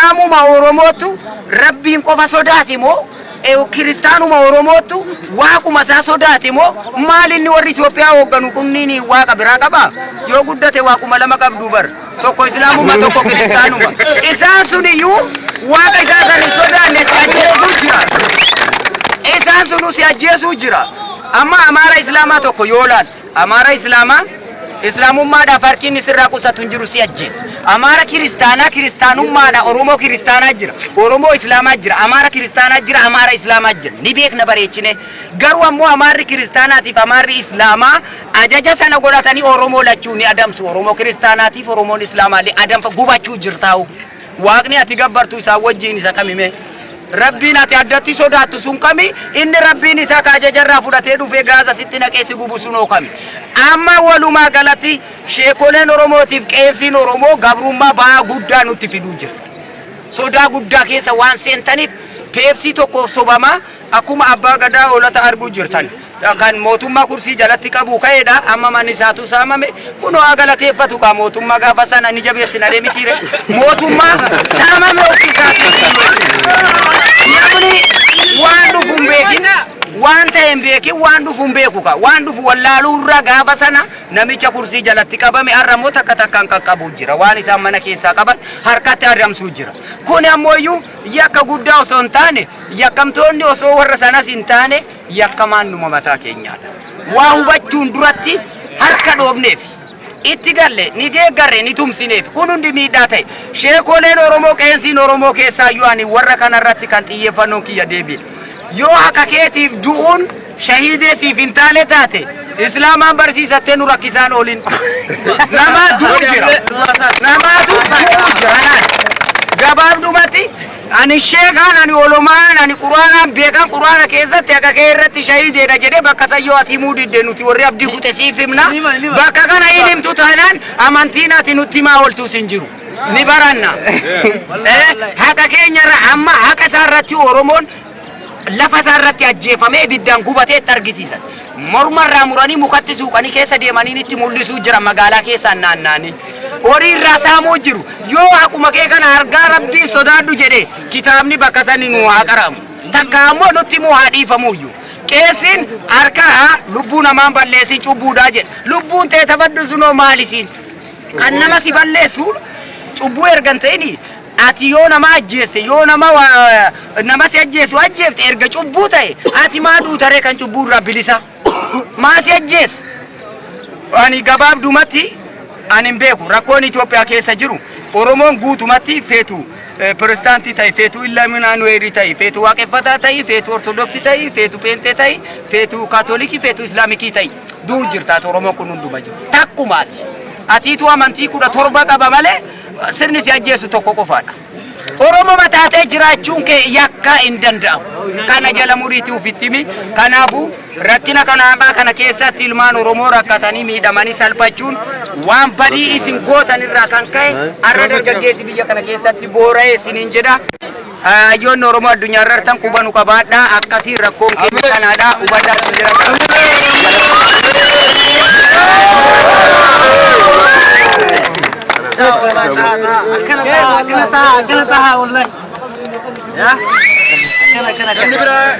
Islamu ma Oromotu Rabbiin qofa sodaati moo Kiristaanu ma Oromotu Waaquma isaa sodaati moo maal inni warri Itoophiyaa hoogganu kunniin Waaqa biraa qaba yoo guddate Waaquma lama qabdu bar tokko Islaamuma tokko Kiristaanuma isaan suniyyuu Waaqa isaa san sodaanne si ajjeesuu jira isaan sunu si ajjeesuu jira amma Amaara Islaamaa tokko yoo laatti Amaara Islaamaa Islaamummaadhaaf harkiin sirraa qusatu hin jiru si ajjeesa. Amaara kiristaanummaadha Oromoo kiristaanaa jira. Oromoo Islaamaa jira. Amaara kiristaanaa jira. Amaara Islaamaa jira. Ni beekna bareechine. Garuu ammoo Amaarri kiristaanaatiif Amaarri Islaamaa ajaja sana godhatanii Oromoo lachuu ni adamsu. Oromoo kiristaanaatiif Oromoon Islaamaallee adamfa gubachuu jirtaa'u. Waaqni ati gabbartu isaa wajjin isa kamime. Rabbiin ati addatti sodaattu sun kami inni Rabbiin isaa kaajajarraa fudhatee dhufee Gaaza sitti naqeessi gubu sunoo kami amma walumaa galatti sheekoleen Oromootiif qeessiin Oromoo gabrummaa ba'aa guddaa nutti fiduu jira sodaa guddaa keessa waan seentaniif peepsii tokkoof sobamaa akkuma abbaa gadaa hoolata arguu jirtan kan mootummaa kursii jalatti qabu ka'eedha amma manni isaatu saamame kunoo agalateeffatu ka mootummaa gaafa sana ni jabeessina deemitiire mootummaa saamame namni waan dhufuun beekin waan ta'een beekin waan dhufuun beeku ka waan dhufu wallaaluu irraa gaafa sana namicha kursii jalatti qabame har'ammoo takka takkaan qaqqabu jira waan isaan mana keessaa qaban harkatti adamsuu jira kun ammoo yakka guddaa osoo hin taane yakkamtoonni osoo warra sanas hin taane yakkamaan numa mataa keenyaadha waa hubachuun duratti harka dhoofneef itti galle ni deeggarre ni tumsineef kun hundi miidhaa ta'e sheekoleen Oromoo qeensiin Oromoo keessaa yoo ani warra kanarratti kan xiyyeeffannoon kiyya deebiin yoo haqa keetiif du'uun shahidee siif hin taane taate Islaamaan barsiisattee nu rakkisaan oolin namaatu jira gabaabdumatti ani sheekaan ani olomaan ani quraanaan beekan quraana keessatti haqa kee irratti shahideedha jedhee bakka sayyoo ati himuu didde nuti warri abdii kute siif himna bakka kana hin himtu taanaan amantiin ati nutti himaa ooltus hin jiru ni baranna haqa keenyarra amma haqa isaarratti Oromoon lafa isaarratti ajjeefamee ibiddaan gubatee argisiisan mormarraa muranii mukatti suuqanii keessa deemanii itti mul'isuu jira magaalaa keessaan naanna'anii horii irraa saamuu jiru yoo haquma kee kana argaa Rabbii sodaadhu jedhee kitaabni bakka sani nu haa qaramu takka ammoo nutti immoo haa dhiifamuyyuu qeessiin harkaa lubbuu namaan balleessin cubbuudhaa jedha lubbuun ta'e tabaddu sunoo maalisiin kan nama si balleessu cubbuu ergan ta'ini ati yoo nama ajjeeste yoo nama si ajjeesu ajjeefte erga cubbuu ta'e ati maa duutaree kan cubbuu irraa bilisa maa si ajjeesu ani gabaabdumatti ani beeku rakkoon Itoophiyaa keessa jiru Oromoon guutumatti feetu Protestaantii ta'e feetu Islaaminaanweerii ta'e feetu waaqeffataa ta'e feetu Ortodoksii ta'e feetu Pentee ta'e feetu Kaatoolikii feetu Islaamikii ta'e duu jirtaat Oromoon kun hunduma jiru takkumaati atiitu amantii 17 qaba malee sirni si ajjeesu tokko qofaadha Oromoo mataatee jiraachuun kee yakka hin danda'amu kana jala muriitii ufittimi kanaafu rakkina kanaabaa kana keessatti ilmaan Oromoo rakkatanii miidhamanii salphachuun waan badii isin gootan irraa kan ka'e arra dargaggeessi biyya kana keessatti boora'ee isiniin jedha ayyoon Oromoo addunyaa irratti qubanu qabaadha akkasii rakkoon keenya kanaadha hubadhaa isin jira كنتها والله يا كنا كنا